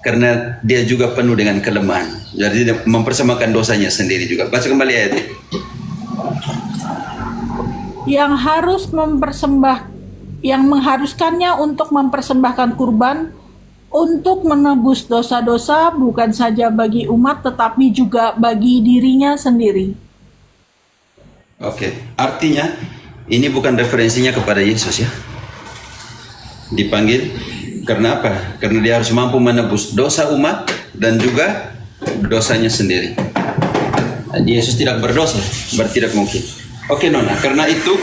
karena dia juga penuh dengan kelemahan. Jadi dia mempersembahkan dosanya sendiri juga. Baca kembali ayat ini. Yang mengharuskannya untuk mempersembahkan kurban untuk menebus dosa-dosa bukan saja bagi umat tetapi juga bagi dirinya sendiri. Oke, artinya ini bukan referensinya kepada Yesus ya. Dipanggil karena apa? Karena dia harus mampu menebus dosa umat dan juga dosanya sendiri. Yesus tidak berdosa, berarti tidak mungkin. Oke Nona, karena itu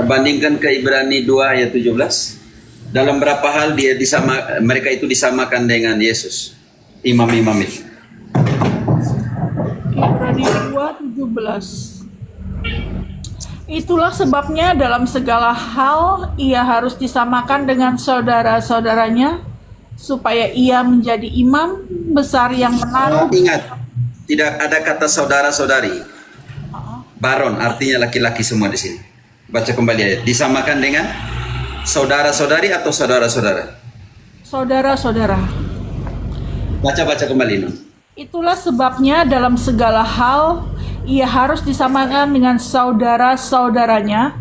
bandingkan ke Ibrani 2 ayat 17. Dalam berapa hal mereka itu disamakan dengan Yesus, imam-imam itu. Ibrani 2:17. Itulah sebabnya dalam segala hal ia harus disamakan dengan saudara-saudaranya supaya ia menjadi imam besar yang menaruh. Ingat, tidak ada kata saudara-saudari. Baron artinya laki-laki semua di sini. Baca kembali ayat. Disamakan dengan saudara-saudari atau saudara-saudara? Saudara-saudara. Baca kembali Nun. Itulah sebabnya dalam segala hal ia harus disamakan dengan saudara-saudaranya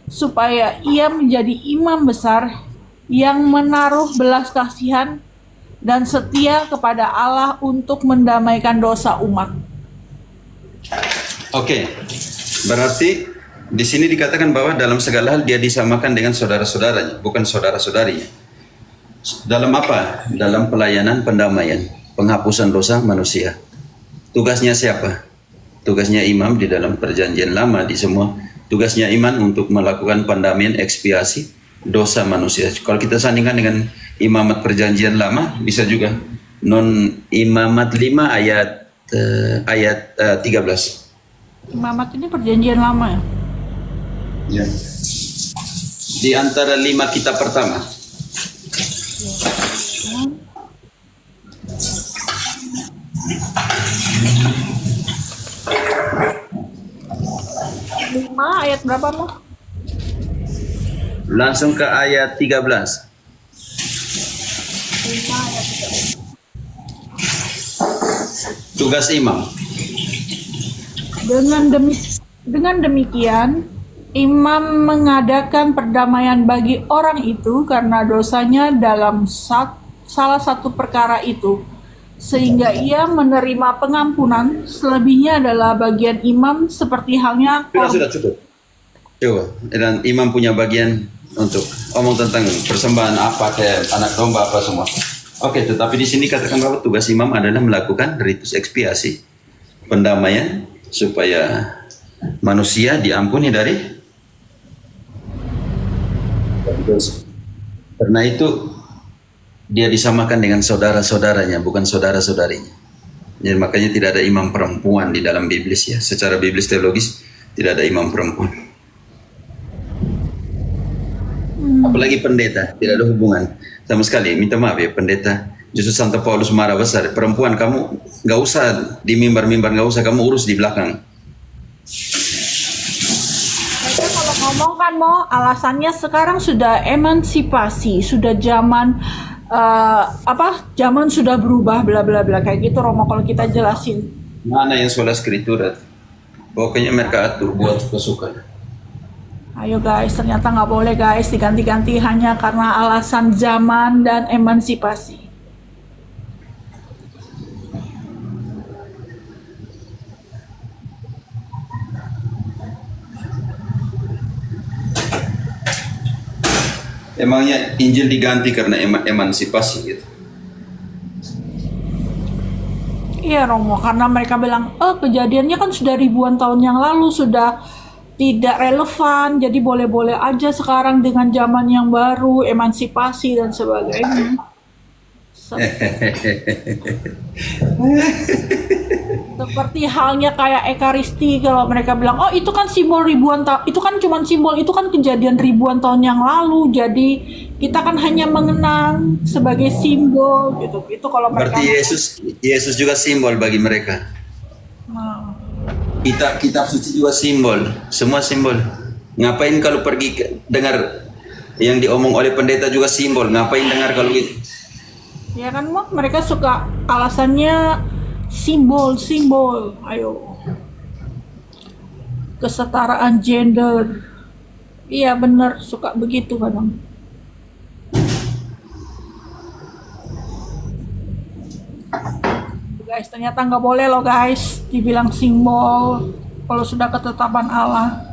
supaya ia menjadi imam besar yang menaruh belas kasihan dan setia kepada Allah untuk mendamaikan dosa umat. Oke, berarti di sini dikatakan bahwa dalam segala hal dia disamakan dengan saudara-saudaranya, bukan saudara-saudarinya. Dalam apa? Dalam pelayanan pendamaian, penghapusan dosa manusia. Tugasnya siapa? Tugasnya imam di dalam perjanjian lama di semua. Tugasnya imam untuk melakukan pendamaian ekspiasi dosa manusia. Kalau kita sandingkan dengan imamat perjanjian lama, bisa juga. Non imamat 5 ayat 13. Imamat ini perjanjian lama ya? Ya. Di antara 5 kitab pertama. Lima ayat berapa Mo? Langsung ke ayat 13. 5 ayat 13. Tugas imam. Dengan demikian, imam mengadakan perdamaian bagi orang itu karena dosanya dalam salah satu perkara itu, sehingga ia menerima pengampunan. Selebihnya adalah bagian imam seperti halnya Sudah cukup. Coba, dan imam punya bagian untuk omong tentang persembahan apa kayak anak domba apa semua. Oke, tetapi di sini katakan bahwa tugas imam adalah melakukan ritus ekspiasi, pendamaian supaya manusia diampuni dari dosa. Karena itu dia disamakan dengan saudara-saudaranya, bukan saudara-saudarinya. Jadi makanya tidak ada imam perempuan di dalam biblis ya. Secara biblis teologis tidak ada imam perempuan. Apalagi pendeta, tidak ada hubungan sama sekali. Minta maaf ya pendeta. Justru Santo Paulus marah besar. Perempuan kamu nggak usah di mimbar-mimbar, nggak usah, kamu urus di belakang. Mereka kalau ngomong kan Mo, alasannya sekarang sudah emansipasi, sudah zaman zaman sudah berubah bla bla bla kayak gitu Romo kalau kita jelasin. Mana yang sola skritura? Pokoknya mereka atur buat suka-suka. Ayo guys, ternyata nggak boleh guys diganti-ganti hanya karena alasan zaman dan emansipasi. Emangnya Injil diganti karena emansipasi gitu? Iya Romo, karena mereka bilang, kejadiannya kan sudah ribuan tahun yang lalu, sudah tidak relevan, jadi boleh-boleh aja sekarang dengan zaman yang baru, emansipasi dan sebagainya. Seperti halnya kayak Ekaristi, kalau mereka bilang, oh itu kan simbol ribuan tahun, itu kan cuma simbol, itu kan kejadian ribuan tahun yang lalu, jadi kita kan hanya mengenang sebagai simbol gitu. Itu kalau mereka. Berarti Yesus juga simbol bagi mereka. Nah. Kitab suci juga simbol, semua simbol. Ngapain kalau pergi dengar yang diomong oleh pendeta juga simbol? Ngapain dengar kalau Ya kan, Mo? Mereka suka alasannya simbol-simbol. Ayo. Kesetaraan gender. Iya bener, suka begitu kadang. Guys, ternyata nggak boleh loh guys dibilang simbol kalau sudah ketetapan Allah.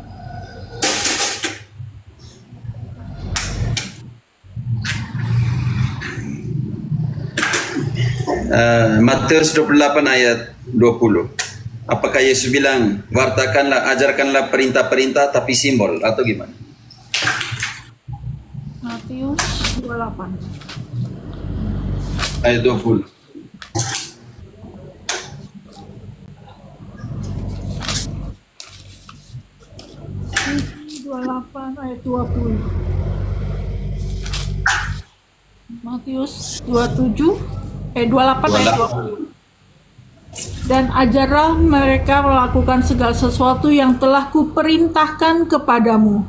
Matius 28 ayat 20. Apakah Yesus bilang, wartakanlah, ajarkanlah perintah-perintah tapi simbol, atau gimana? Matius 28 Ayat 20. 28 ayat 20. Matius 28 ayat 20. Dan ajarlah mereka melakukan segala sesuatu yang telah kuperintahkan kepadamu.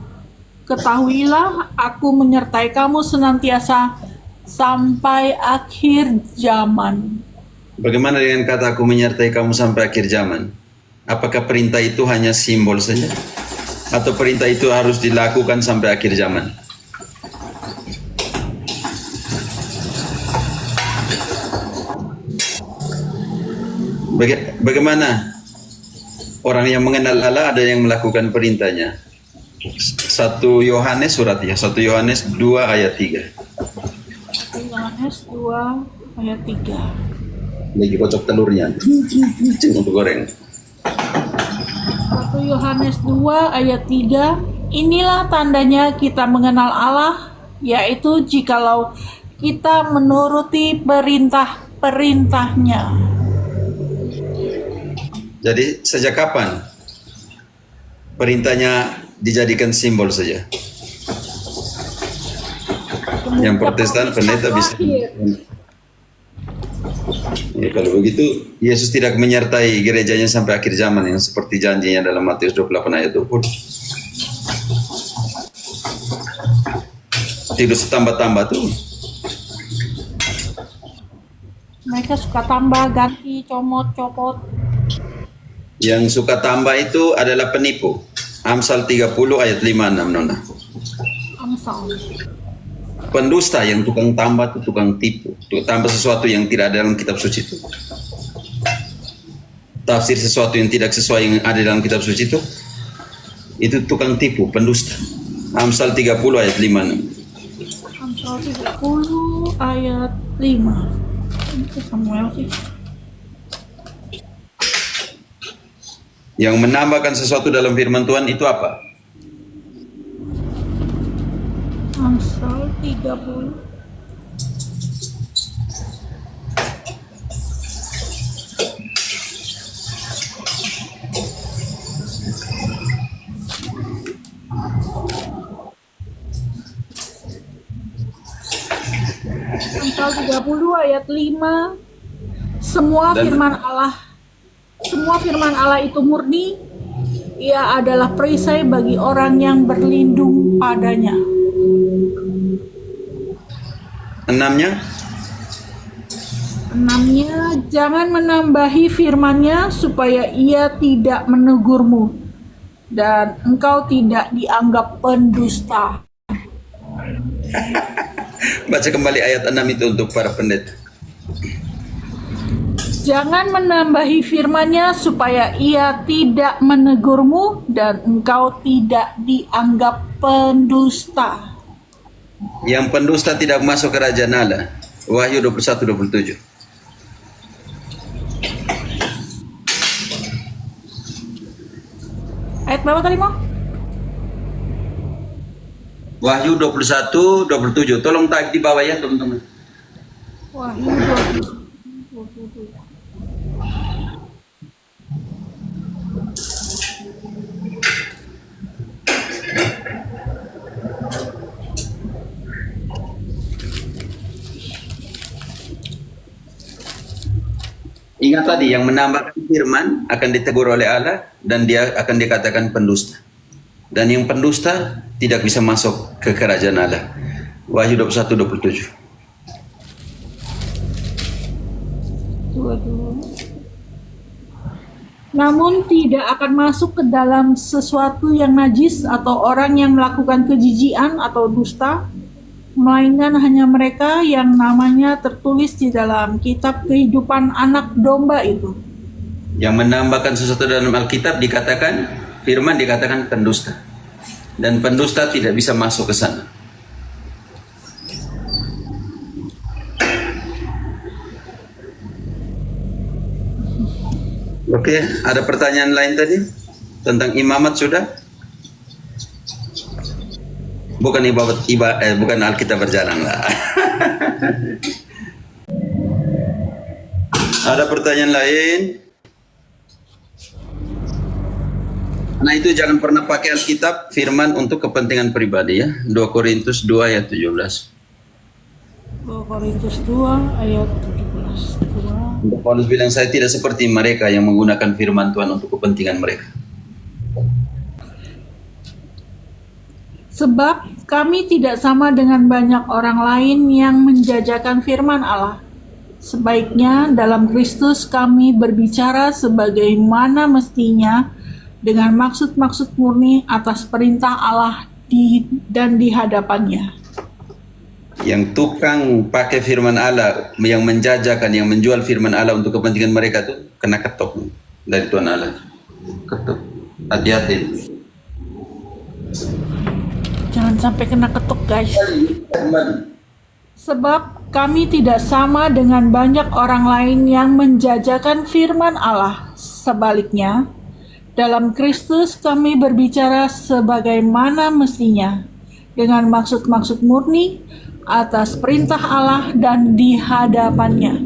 Ketahuilah, aku menyertai kamu senantiasa sampai akhir zaman. Bagaimana dengan kata aku menyertai kamu sampai akhir zaman? Apakah perintah itu hanya simbol saja? Atau perintah itu harus dilakukan sampai akhir zaman? Bagaimana orang yang mengenal Allah ada yang melakukan perintahnya? 1 Yohanes suratnya, 1 Yohanes 2 ayat 3. Yohanes 2 ayat 3. Lagi kocok telurnya untuk goreng. 1 Yohanes 2 ayat 3. Inilah tandanya kita mengenal Allah, yaitu jikalau kita menuruti perintah-perintahnya. Jadi sejak kapan perintahnya dijadikan simbol saja? Yang Protestan pendeta bisa. Ya, kalau begitu Yesus tidak menyertai gerejanya sampai akhir zaman yang seperti janjinya dalam Matius 28 ayat 20. Tidak setambah-tambah tuh. Mereka suka tambah, ganti, comot, copot. Yang suka tambah itu adalah penipu. Amsal 30 ayat 5-6 Nona. Amsal. Pendusta yang tukang tambah itu tukang tipu. Tambah sesuatu yang tidak ada dalam kitab suci itu. Tafsir sesuatu yang tidak sesuai yang ada dalam kitab suci itu tukang tipu, pendusta. Amsal 30 ayat 5-6. Amsal 30 ayat 5. Itu Samuel sih. Yang menambahkan sesuatu dalam firman Tuhan itu apa? Amsal 30. Amsal 30 ayat 5. Semua firman Allah itu murni. Ia adalah perisai bagi orang yang berlindung padanya. 6-nya, jangan menambahi firman-Nya supaya ia tidak menegurmu dan engkau tidak dianggap pendusta. baca kembali ayat 6 itu untuk para pendeta. Jangan menambahi firman-Nya supaya ia tidak menegurmu dan engkau tidak dianggap pendusta. Yang pendusta tidak masuk kerajaan Allah. Wahyu 21-27. Ayat berapa tadi, Mo? Wahyu 21-27. Tolong tag di bawah ya, teman-teman. Wahyu 27. Ingat tadi, yang menambahkan firman akan ditegur oleh Allah dan dia akan dikatakan pendusta. Dan yang pendusta tidak bisa masuk ke kerajaan Allah. Wahyu 21-27. Waduh. Namun tidak akan masuk ke dalam sesuatu yang najis atau orang yang melakukan kejijian atau dusta, melainkan hanya mereka yang namanya tertulis di dalam kitab kehidupan anak domba itu. Yang menambahkan sesuatu dalam Alkitab dikatakan, firman dikatakan pendusta. Dan pendusta tidak bisa masuk ke sana. Oke, ada pertanyaan lain tadi? Tentang imamat sudah? Bukan bukan Alkitab berjalan lah. Ada pertanyaan lain? Nah itu jangan pernah pakai Alkitab firman untuk kepentingan pribadi ya. 2 Korintus 2 ayat 17. 2 Korintus 2 ayat 17. 2. Paulus bilang saya tidak seperti mereka yang menggunakan firman Tuhan untuk kepentingan mereka. Sebab kami tidak sama dengan banyak orang lain yang menjajakan firman Allah. Sebaiknya dalam Kristus kami berbicara sebagaimana mestinya dengan maksud-maksud murni atas perintah Allah dan di hadapannya. Yang tukang pakai firman Allah, yang menjajakan, yang menjual firman Allah untuk kepentingan mereka tuh kena ketok dari Tuhan Allah. Ketok. Hati-hati. Jangan sampai kena ketuk, guys. Sebab kami tidak sama dengan banyak orang lain yang menjajakan firman Allah. Sebaliknya, dalam Kristus kami berbicara sebagaimana mestinya, dengan maksud-maksud murni atas perintah Allah dan di hadapannya.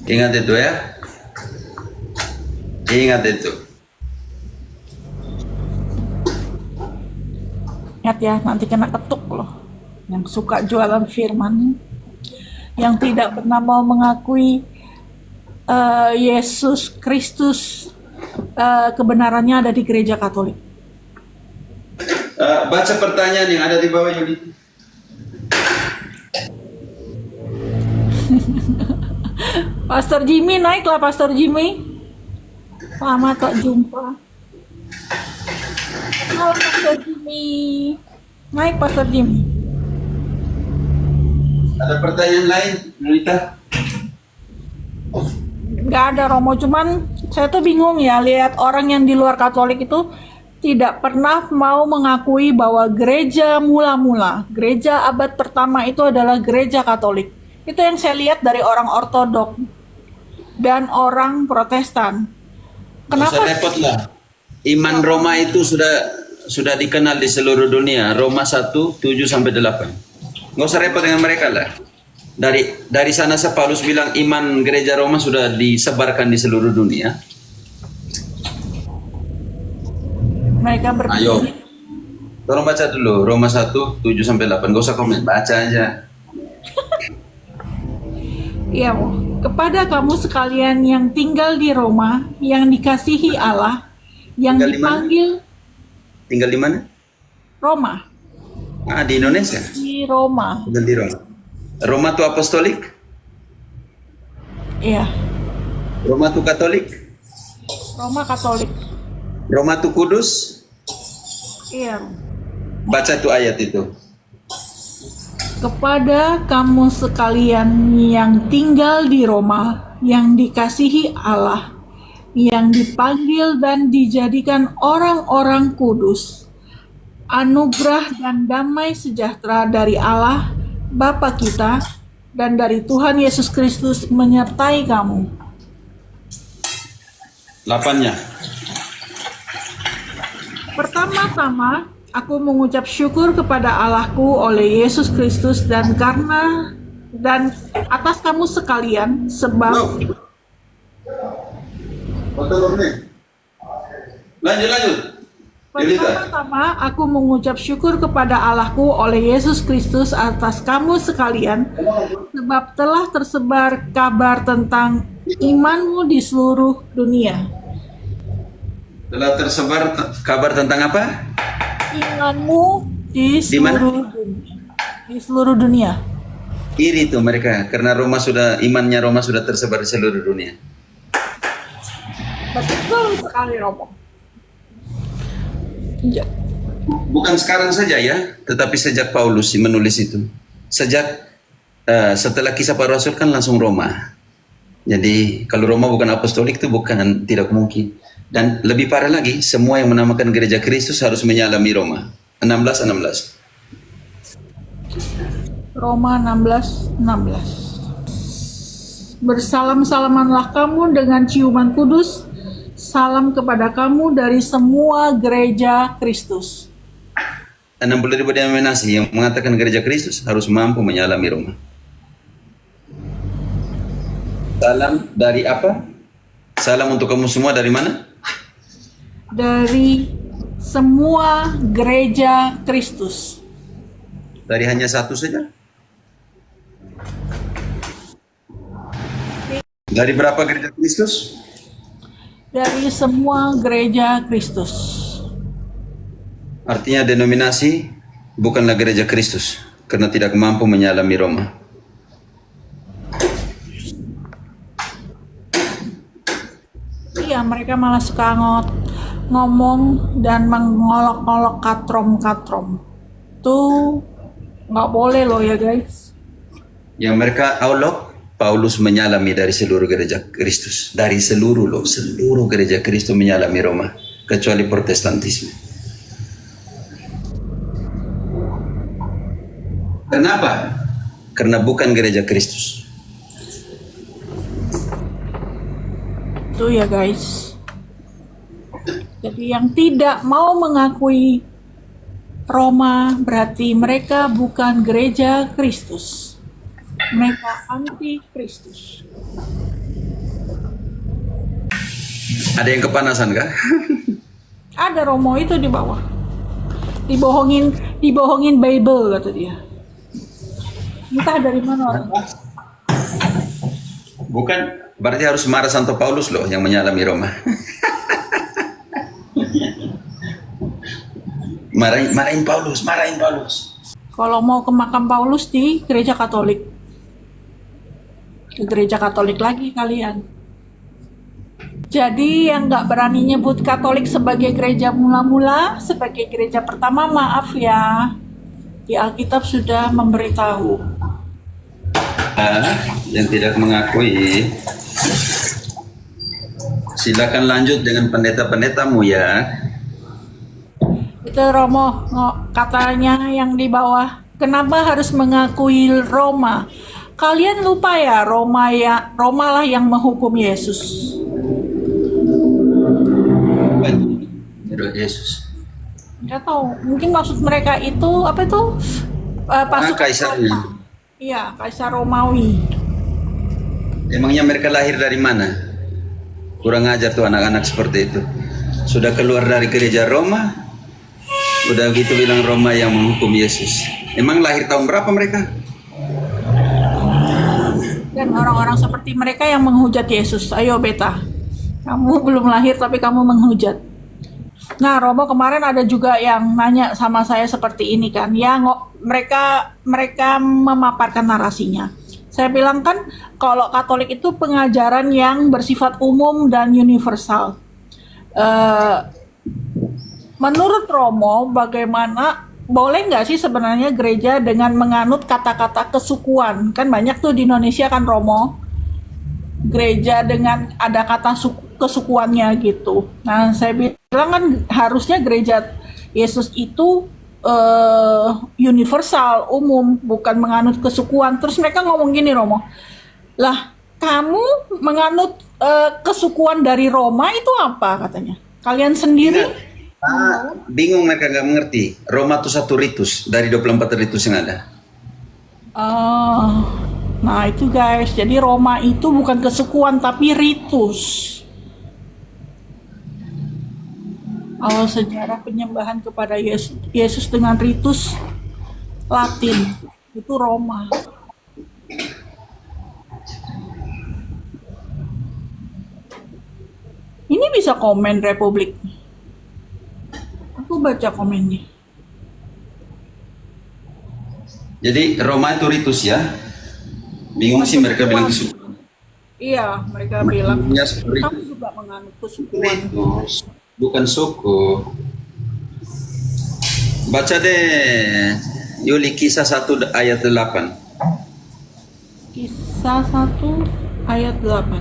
Ingat itu ya. Ingat itu. Ingat ya, nanti kena ketuk loh. Yang suka jualan firman, yang tidak pernah mau mengakui Yesus Kristus, kebenarannya ada di gereja Katolik. Baca pertanyaan yang ada di bawah Yudi. Pastor Jimmy, naiklah Pastor Jimmy. Lama tak jumpa. Halo Pastor Jimmy. Naik Pastor Jimmy. Ada pertanyaan lain, Nurita? Nggak ada Romo, cuman saya tuh bingung ya lihat orang yang di luar Katolik itu tidak pernah mau mengakui bahwa gereja mula-mula, gereja abad pertama itu adalah gereja Katolik. Itu yang saya lihat dari orang Ortodok dan orang Protestan. Kenapa? Usah repot lah. Iman Roma itu sudah dikenal di seluruh dunia. Roma 1, 7 sampai 8. Nggak usah repot dengan mereka lah. Dari sana Paulus bilang iman gereja Roma sudah disebarkan di seluruh dunia. Mereka berpikir. Ayo, tolong baca dulu Roma 1, 7 sampai 8. Nggak usah komen, baca aja. Ya, kepada kamu sekalian yang tinggal di Roma, yang dikasihi Allah, yang Tinggal di mana? dipanggil Tinggal di mana? Roma. Di Indonesia. Di Roma. Tinggal di Roma. Roma itu apostolik? Iya, Roma itu katolik? Roma Katolik. Roma itu kudus? Iya. Baca tuh ayat itu. Kepada kamu sekalian yang tinggal di Roma, yang dikasihi Allah, yang dipanggil dan dijadikan orang-orang kudus, anugerah dan damai sejahtera dari Allah, Bapa kita, dan dari Tuhan Yesus Kristus menyertai kamu. 8-nya. Pertama-tama, aku mengucap syukur kepada Allahku oleh Yesus Kristus dan atas kamu sekalian, sebab Lanjut. pertama-tama aku mengucap syukur kepada Allahku oleh Yesus Kristus atas kamu sekalian, sebab telah tersebar kabar tentang imanmu di seluruh dunia. Telah tersebar kabar tentang apa? Imanmu di Di mana? seluruh dunia. Di seluruh dunia. Iri tuh mereka karena imannya Roma sudah tersebar di seluruh dunia. Betul sekali Romo. Ja- Bukan sekarang saja ya, tetapi sejak Paulus menulis itu. Setelah kisah para rasul kan langsung Roma. Jadi kalau Roma bukan apostolik itu bukan, tidak mungkin. Dan lebih parah lagi, semua yang menamakan gereja Kristus harus menyalami Roma. 16:16. Roma 16:16. Bersalam-salamanlah kamu dengan ciuman kudus. Salam kepada kamu dari semua gereja Kristus. 60.000 denominasi yang mengatakan gereja Kristus harus mampu menyalami Roma. Salam dari apa? Salam untuk kamu semua dari mana? Dari semua gereja Kristus. Dari hanya satu saja? Dari berapa gereja Kristus? Dari semua gereja Kristus. Artinya denominasi bukanlah gereja Kristus karena tidak mampu menyalami Roma. Iya, mereka malah suka ngomong dan mengolok-olok katrom-katrom. Tuh nggak boleh loh ya guys. Yang mereka olok, Paulus menyalami dari seluruh gereja Kristus. Dari seluruh gereja Kristus menyalami Roma. Kecuali Protestantisme. Kenapa? Karena bukan gereja Kristus. Tuh ya guys. Jadi yang tidak mau mengakui Roma berarti mereka bukan gereja Kristus. Mereka anti Kristus. Ada yang kepanasan kah? Ada Romo itu di bawah. Dibohongin Bible kata dia. Entah dari mana orang. Bukan, berarti harus marah Santo Paulus loh yang menyalami Roma. Marahin Paulus. Kalau mau ke makam Paulus di gereja Katolik. Ke gereja Katolik lagi kalian. Jadi yang nggak berani nyebut Katolik sebagai gereja mula-mula, sebagai gereja pertama, maaf ya. Di Alkitab sudah memberitahu. Yang tidak mengakui, silakan lanjut dengan pendeta-pendetamu ya. Itu Romo katanya yang di bawah. Kenapa harus mengakui Roma? Kalian lupa ya Roma lah yang menghukum Yesus. Yesus. Nggak tahu. Mungkin maksud mereka itu apa itu? Pasukan Kaisarnya. Roma. Iya, Kaisar Romawi. Emangnya mereka lahir dari mana? Kurang ajar tuh anak-anak seperti itu. Sudah keluar dari gereja Roma, udah gitu bilang Roma yang menghukum Yesus. Emang lahir tahun berapa mereka? Dan orang-orang seperti mereka yang menghujat Yesus. Ayo beta, kamu belum lahir tapi kamu menghujat. Nah Romo kemarin ada juga yang nanya sama saya seperti ini kan. Ya mereka memaparkan narasinya. Saya bilang kan kalau Katolik itu pengajaran yang bersifat umum dan universal. Menurut Romo bagaimana boleh nggak sih sebenarnya gereja dengan menganut kata-kata kesukuan? Kan banyak tuh di Indonesia kan Romo, gereja dengan ada kata kesukuannya gitu. Nah saya bilang kan harusnya gereja Yesus itu universal, umum, bukan menganut kesukuan. Terus mereka ngomong gini Romo, lah kamu menganut kesukuan dari Roma itu apa katanya? Kalian sendiri? Bingung mereka nggak mengerti. Roma itu satu ritus dari 24 ritus yang ada. Nah itu guys, jadi Roma itu bukan kesukuan tapi ritus. Awal sejarah penyembahan kepada Yesus dengan ritus Latin itu Roma. Ini bisa komen Republik. Aku baca komennya. Jadi Roma itu ritus ya. Bingung sih mereka bilang kesukuan. Iya, mereka bilang Ya, kamu juga menganut kesukuan. ritus, bukan suku. Baca deh Yuli kisah 1 ayat 8. Kisah 1 ayat 8.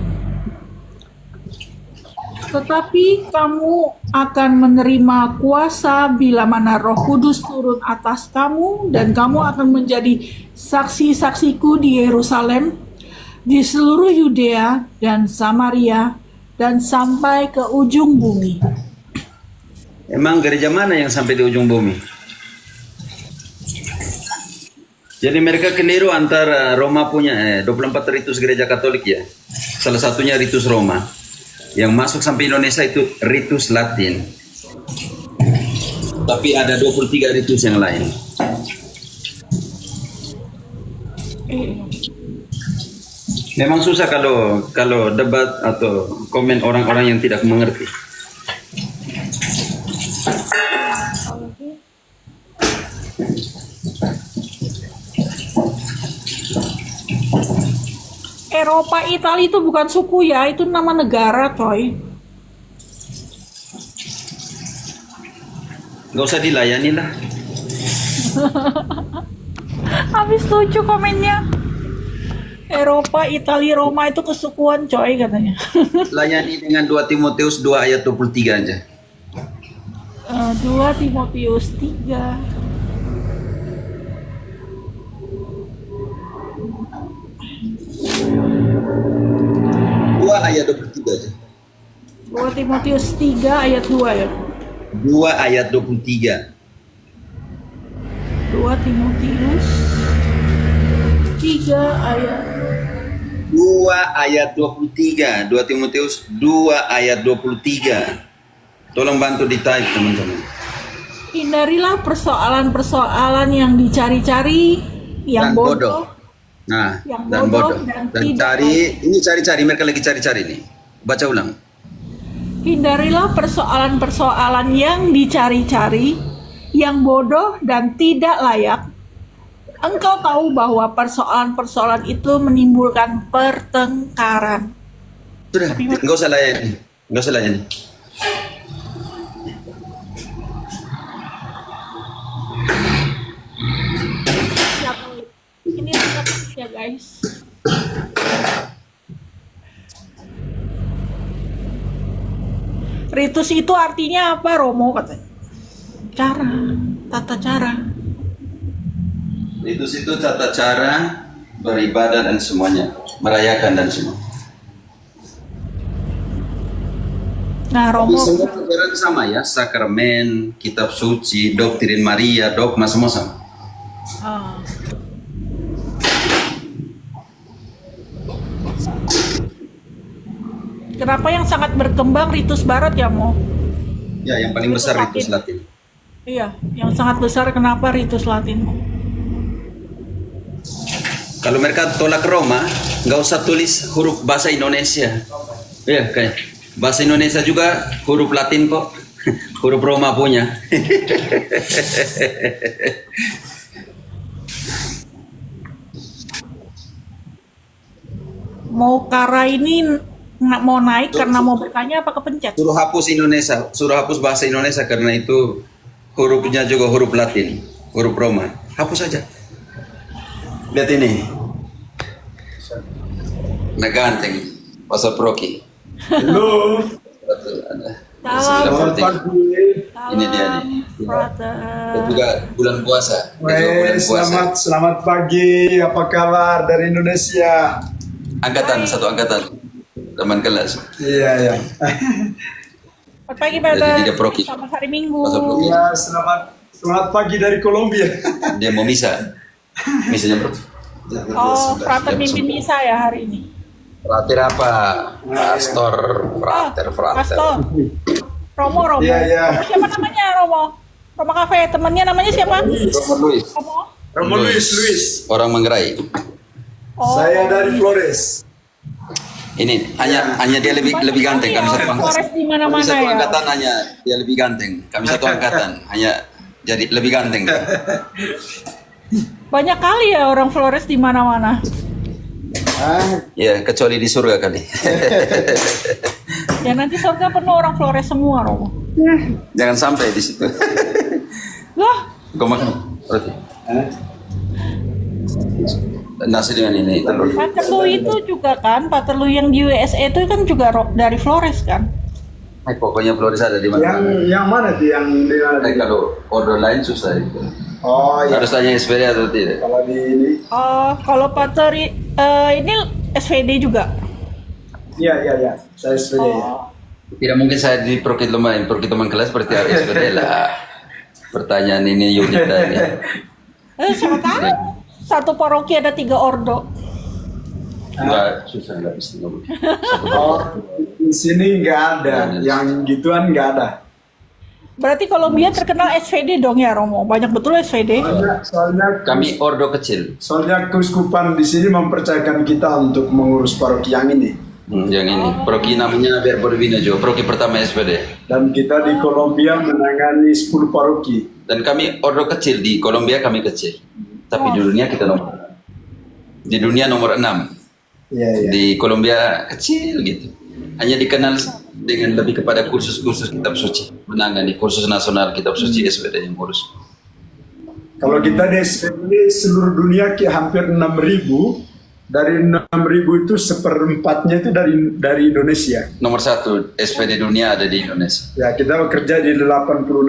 Tetapi kamu akan menerima kuasa bila mana Roh Kudus turun atas kamu, dan kamu akan menjadi saksi-saksiku di Yerusalem, di seluruh Yudea dan Samaria, dan sampai ke ujung bumi. Emang gereja mana yang sampai di ujung bumi? Jadi mereka keliru antara Roma punya 24 ritus gereja Katolik ya. Salah satunya ritus Roma. Yang masuk sampai Indonesia itu ritus Latin. Tapi ada 23 ritus yang lain. Memang susah kalau debat atau komen orang-orang yang tidak mengerti. Eropa, Italia itu bukan suku ya, itu nama negara, coy. Nggak usah dilayani lah. Habis lucu komennya. Eropa, Italia, Roma itu kesukuan, coy, katanya. Layani dengan 2 Timotius 2 ayat 23 aja. 2 Timotius 3. Ayat 23 aja. 2 Timotius 3 ayat 2 ya. 2 ayat 23. 2 Timotius 3 ayat 2 ayat 23. 2 Timotius 2 ayat 23. Tolong bantu di type teman-teman. Hindarilah persoalan-persoalan yang dicari-cari, yang Dan bodoh. Nah, Yang dan bodoh bodoh. dan Dan tidak cari, mereka lagi cari-cari nih. Baca ulang. Hindarilah persoalan-persoalan yang dicari-cari, yang bodoh dan tidak layak. Engkau tahu bahwa persoalan-persoalan itu menimbulkan pertengkaran. Sudah, nggak usah layani. Nggak usah layani. Ini apa ya guys? Ritus itu artinya apa, Romo, katanya? Tata cara. Ritus itu tata cara beribadah dan semuanya, merayakan dan semua. Nah, Tapi Romo, semua ajaran sama ya, sakramen, kitab suci, doktrin Maria, dogma semua sama. ah, kenapa yang sangat berkembang ritus Barat ya, Mo? Ya, yang paling besar ritus Latin. Iya, yang sangat besar kenapa ritus Latin, Mo? Kalau mereka tolak Roma, nggak usah tulis huruf bahasa Indonesia. Iya, kayak bahasa Indonesia juga huruf Latin kok. Huruf Roma punya. Mau Kara ini mau naik karena mau bertanya apa kepencet? Suruh hapus Indonesia, suruh hapus bahasa Indonesia karena itu hurufnya juga huruf Latin, huruf Roma. Hapus saja. Lihat ini. Nah ganteng, Pastor Proki. Halo. Salam, Ini dia nih. brother. Dan juga bulan puasa. Dan juga bulan puasa. Selamat pagi. Apa kabar dari Indonesia? Angkatan, satu angkatan. Teman kelas. Iya, ya. Selamat pagi, brother. Jadi tiga Proki. Selamat hari Minggu. Pastor Proki. Iya, selamat pagi dari Kolombia. Dia mau misa. Misanya bro. Oh, frater mimpin misa ya hari ini. Frater apa? Pastor, frater. Pastor. Romo. Iya, iya. Siapa namanya, Romo? Romo Cafe. Temannya namanya siapa? Romo Luis. Romo. Romo Luis. Orang Manggarai. Oh. Saya dari Flores. Ini hanya dia lebih ganteng. Kami satu angkatan. Flores di mana-mana Kami satu ya. angkatan hanya dia lebih ganteng. Kami satu angkatan hanya jadi lebih ganteng. Banyak kali ya orang Flores di mana-mana. Ah, Ya, kecuali di surga kali. Ya nanti surga penuh orang Flores semua, Romo. Jangan sampai di situ. Lah, Kau makan roti. Nasi dengan ini telur. Paterlu itu juga kan, Paterlu yang di USA itu kan juga dari Flores kan? Pokoknya Flores ada di mana. yang mana tuh yang di mana? Kalau order lain susah itu. Oh iya. Harus tanya SPD atau tidak. Kalau di ini, Oh, kalau ini SVD juga. iya. Saya SPD ya. Oh, Tidak mungkin saya di Prokitloman kelas seperti SPD lah. Pertanyaan ini unit tadi. siapa tahu satu paroki ada 3 ordo. Enggak susah, enggak bisa ngomong. Oh, di sini nggak ada, yang gituan nggak ada. Berarti Kolombia terkenal SVD dong ya, Romo? Banyak betul SVD. Soalnya Kami ordo kecil. soalnya keuskupan di sini mempercayakan kita untuk mengurus paroki yang ini. Yang ini. Proki namanya Berbordovino Jo. Proki pertama SPD. Dan kita di Kolombia menangani 10 paroki. Dan kami ordo kecil di Kolombia kami kecil. Tapi di dunia kita nomor. Di dunia nomor 6. Iya. Di Kolombia kecil gitu. Hanya dikenal dengan lebih kepada kursus-kursus kitab suci. Menangani kursus nasional kitab suci SPD yang urus. Kalau kita di SPD seluruh dunia hampir 6.000. Dari 6.000 itu seperempatnya itu dari Indonesia. Nomor 1 SPD dunia ada di Indonesia. Ya, kita bekerja di 80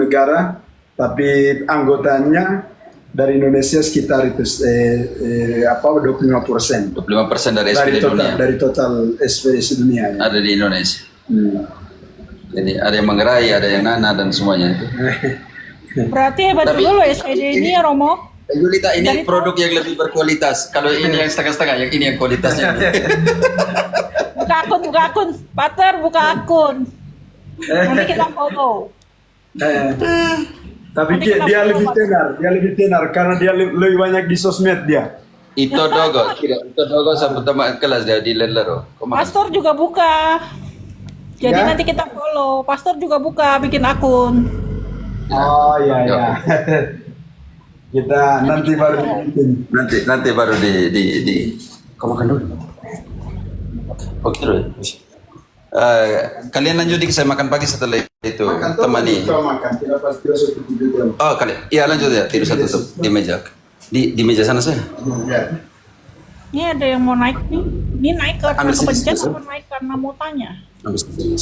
negara, tapi anggotanya dari Indonesia sekitar itu 25%. 25% dari SPD dunia Dari total SPD sedunia. Ya. ada di Indonesia. Hmm. Jadi ada yang Manggarai, ada yang Nana dan semuanya itu. Berarti hebat Tapi- juga loh SVD ini ya, Romo. Julita ini Dari- produk yang lebih berkualitas. Kalau ini yang setengah-setengah, yang ini yang kualitasnya. Buka akun. Pater, buka akun. Nanti kita follow. Tapi Nanti kita dia follow, lebih tenar karena dia lebih banyak di sosmed dia. Itu dogo sama teman kelas dia di Lelero. Pastor juga buka. Jadi Ya. nanti kita follow. Pastor juga buka, bikin akun. Oh iya. Kita nanti baru bikin. Nanti baru di. Kau makan dulu. Oke dulu. Kalian lanjut saya makan pagi setelah itu temani. Makan, tidak pasti masuk ke video. Oh kalian, iya lanjut ya tidur satu di meja. Di meja sana saya. Ya. Ini ada yang mau naik nih. Ini naik karena Ambil sini, kepencet sini. atau naik karena mau tanya? Habis ini.